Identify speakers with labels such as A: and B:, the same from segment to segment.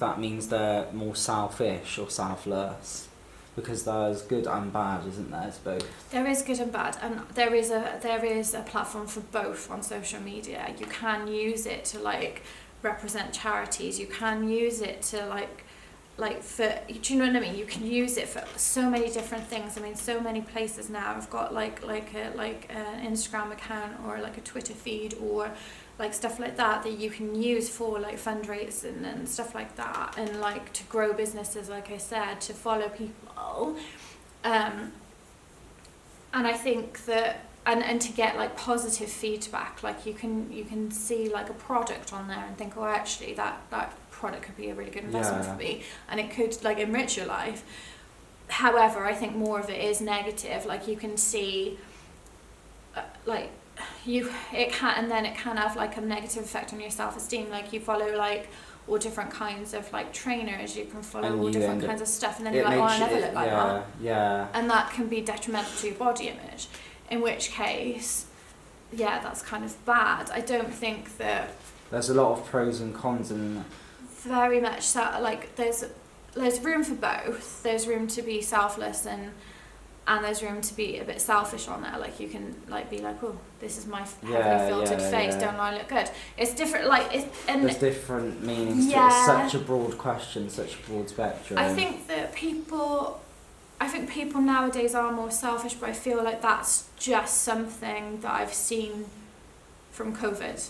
A: that means they're more selfish or selfless? Because there's good and bad, isn't there, to both?
B: There is good and bad, and there is a platform for both on social media. You can use it to like represent charities. You can use it to like for, do you know what I mean? You can use it for so many different things. I mean, so many places now have got like an Instagram account or like a Twitter feed or like stuff like that you can use for like fundraising and stuff like that, and like to grow businesses, like I said, to follow people, and I think that and to get like positive feedback, like you can see like a product on there and think, oh, actually that product could be a really good investment for me, and it could like enrich your life. However, I think more of it is negative. Like you can see it can have like a negative effect on your self-esteem. Like you follow like all different kinds of like trainers, you can follow all different kinds of stuff, and then you're like, oh, I never look like that.
A: Yeah.
B: And that can be detrimental to your body image, in which case, yeah, that's kind of bad. I don't think that...
A: There's a lot of pros and cons in...
B: Very much so. Like there's room for both. There's room to be selfless and there's room to be a bit selfish on there. Like you can like be like, oh, this is my heavily filtered face. Don't I look good? It's different. There's different meanings to it. It's such a broad question, such a broad spectrum. I think people nowadays are more selfish, but I feel like that's just something that I've seen from COVID.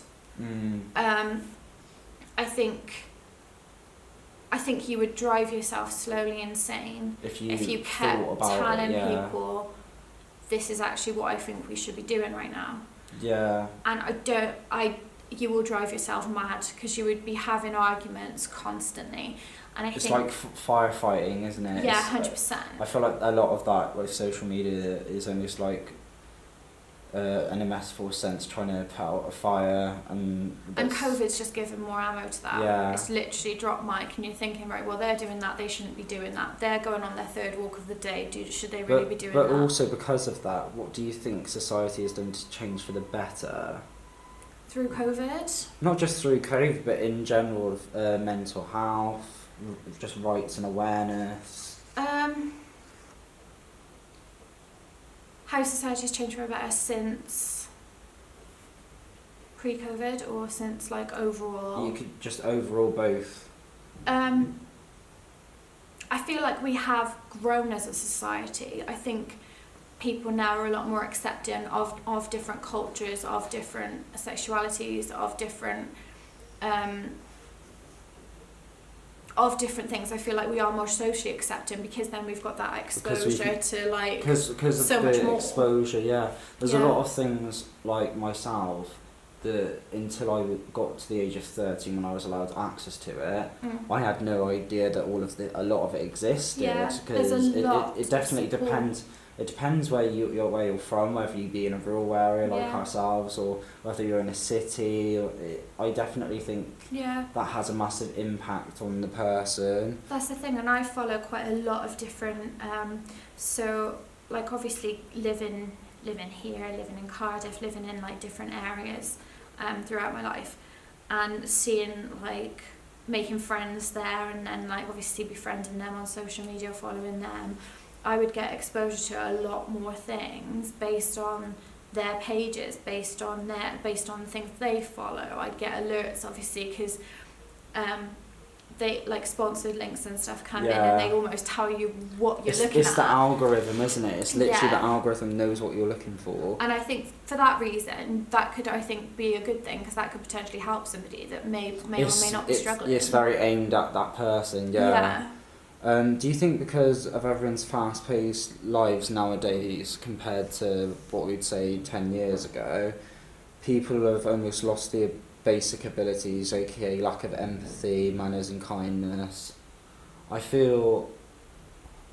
B: I think you would drive yourself slowly insane if you kept telling people, this is actually what I think we should be doing right now.
A: Yeah.
B: And you will drive yourself mad, because you would be having arguments constantly. And I think
A: it's like firefighting, isn't it?
B: Yeah, 100%.
A: I feel like a lot of that with social media is almost like in a metaphor sense, trying to put out a fire, and
B: COVID's just given more ammo to that.
A: Yeah.
B: It's literally drop mic, and you're thinking, right, well, they're doing that, they shouldn't be doing that. They're going on their third walk of the day. Should they really be doing that?
A: But also because of that, what do you think society has done to change for the better?
B: Through COVID? Not
A: just through COVID, but in general, mental health, just rights and awareness.
B: How society's changed for the better since pre-COVID, or since like overall?
A: You could just overall both.
B: I feel like we have grown as a society. I think people now are a lot more accepting of different cultures, of different sexualities, of different things. I feel like we are more socially accepting, because then we've got that exposure to like
A: because
B: so
A: of
B: much
A: the
B: more
A: exposure. Yeah, there's a lot of things like myself that until I got to the age of 13, when I was allowed access to it, I had no idea that a lot of it existed.
B: Yeah,
A: because it definitely depends. It depends where you're from, whether you be in a rural area like ourselves, or whether you're in a city. I definitely think that has a massive impact on the person.
B: That's the thing, and I follow quite a lot of different. So, like, obviously living here, living in Cardiff, living in like different areas throughout my life, and seeing like making friends there, and then like obviously befriending them on social media, following them. I would get exposure to a lot more things based on their pages, based on the things they follow. I'd get alerts, obviously, because they like sponsored links and stuff come in, and they almost tell you what you're looking at.
A: It's the algorithm, isn't it? It's literally the algorithm knows what you're looking for.
B: And I think for that reason, that could, I think, be a good thing, because that could potentially help somebody that may or may not be struggling.
A: It's very aimed at that person. Yeah. Do you think because of everyone's fast-paced lives nowadays compared to what we'd say 10 years ago, people have almost lost their basic abilities, aka lack of empathy, manners and kindness? I feel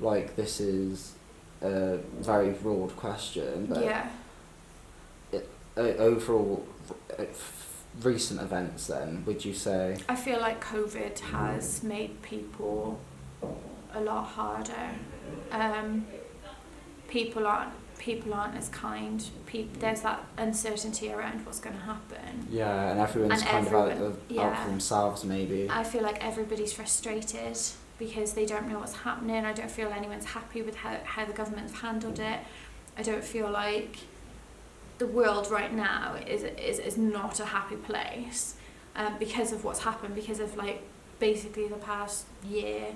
A: like this is a very broad question, but overall, recent events then, would you say?
B: I feel like COVID has made people a lot harder. People aren't people aren't as kind. There's that uncertainty around what's going to happen.
A: Yeah, and everyone's out for themselves, maybe.
B: I feel like everybody's frustrated because they don't know what's happening. I don't feel anyone's happy with how the government's handled it. I don't feel like the world right now is not a happy place because of what's happened, because of like basically the past year.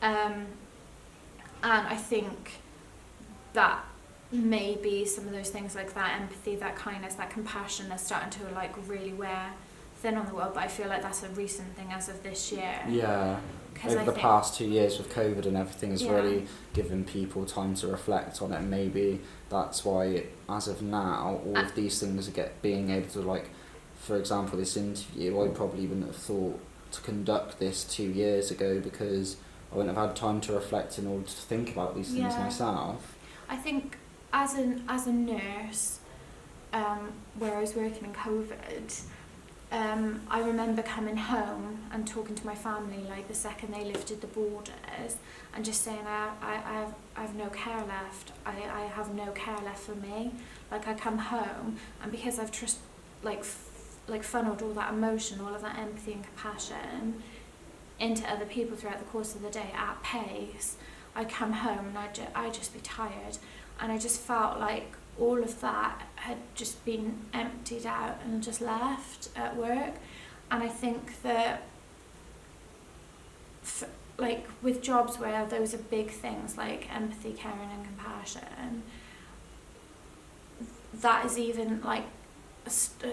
B: And I think that maybe some of those things like that empathy, that kindness, that compassion are starting to like really wear thin on the world, but I feel like that's a recent thing as of this year.
A: Yeah, over the past 2 years with COVID and everything has really given people time to reflect on it, and maybe that's why as of now all of these things are being able to, like, for example this interview, I probably wouldn't have thought to conduct this 2 years ago because I wouldn't have had time to reflect in order to think about these things myself.
B: I think as a nurse, where I was working in COVID, I remember coming home and talking to my family like the second they lifted the borders and just saying I have no care left. I have no care left for me. Like I come home and because I've just funneled all that emotion, all of that empathy and compassion into other people throughout the course of the day at pace, I come home and I'd just be tired, and I just felt like all of that had just been emptied out and just left at work. And I think that like with jobs where those are big things like empathy, caring and compassion, that is even like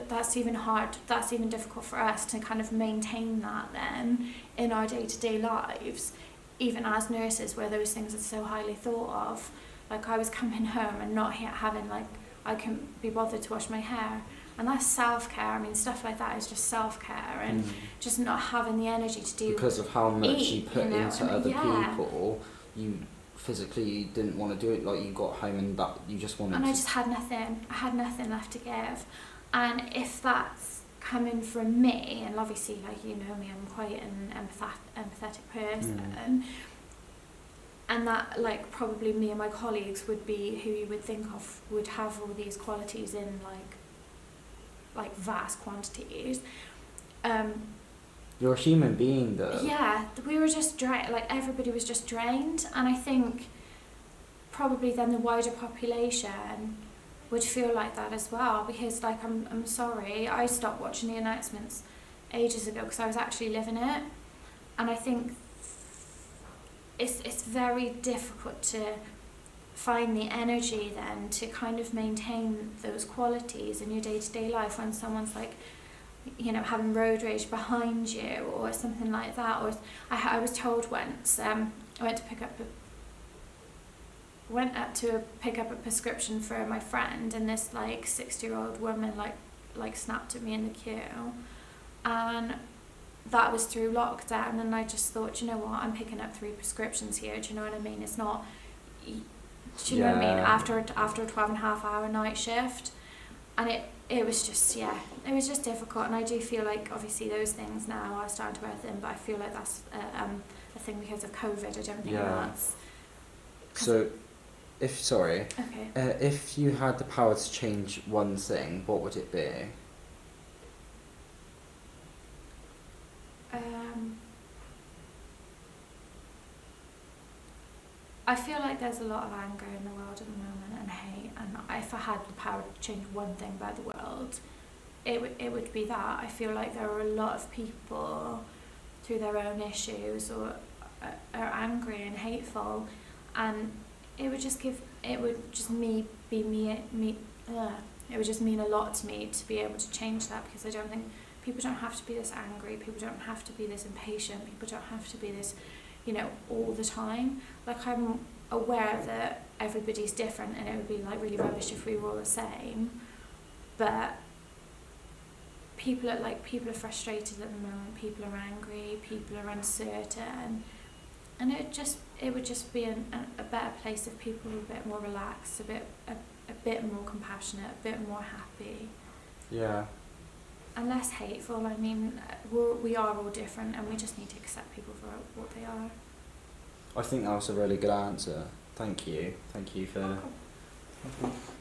B: that's even hard, that's even difficult for us to kind of maintain that then in our day-to-day lives, even as nurses where those things are so highly thought of. Like I was coming home and not having like, I couldn't be bothered to wash my hair, and that's self-care. I mean, stuff like that is just self-care, and just not having the energy to do
A: because of how much you put into other people, you physically didn't want to do it. Like you got home and that you just wanted
B: and I just had nothing. I had nothing left to give. And if that's coming from me, and obviously like you know me, I'm quite an empathetic person, and that like probably me and my colleagues would be who you would think of would have all these qualities in like vast quantities.
A: You're a human being though.
B: Yeah, we were just drained, like everybody was just drained, and I think probably then the wider population would feel like that as well, because like I'm sorry, I stopped watching the announcements ages ago because I was actually living it, and I think it's very difficult to find the energy then to kind of maintain those qualities in your day-to-day life when someone's like, you know, having road rage behind you or something like that. Or I was told once, I went to pick up a prescription for my friend, and this like 60-year-old woman like snapped at me in the queue, and that was through lockdown, and I just thought, you know what, I'm picking up 3 prescriptions here, do you know what I mean? It's not, do you know what I mean, after a 12.5-hour night shift, and it was just, it was just difficult. And I do feel like obviously those things now are starting to wear thin, but I feel like that's a thing because of COVID. I don't think that's...
A: So, if you had the power to change one thing, what would it be?
B: I feel like there's a lot of anger in the world at the moment and hate, and if I had the power to change one thing about the world, it would be that. I feel like there are a lot of people through their own issues or are angry and hateful, and it would just mean a lot to me to be able to change that, because I don't think people don't have to be this angry, people don't have to be this impatient, people don't have to be this, you know, all the time. Like I'm aware that everybody's different and it would be like really rubbish if we were all the same, but people are frustrated at the moment, people are angry, people are uncertain, and it would just be a better place if people were a bit more relaxed, a bit more compassionate, a bit more happy.
A: Yeah.
B: And less hateful. I mean, we are all different, and we just need to accept people for what they are.
A: I think that was a really good answer. Thank you for Okay.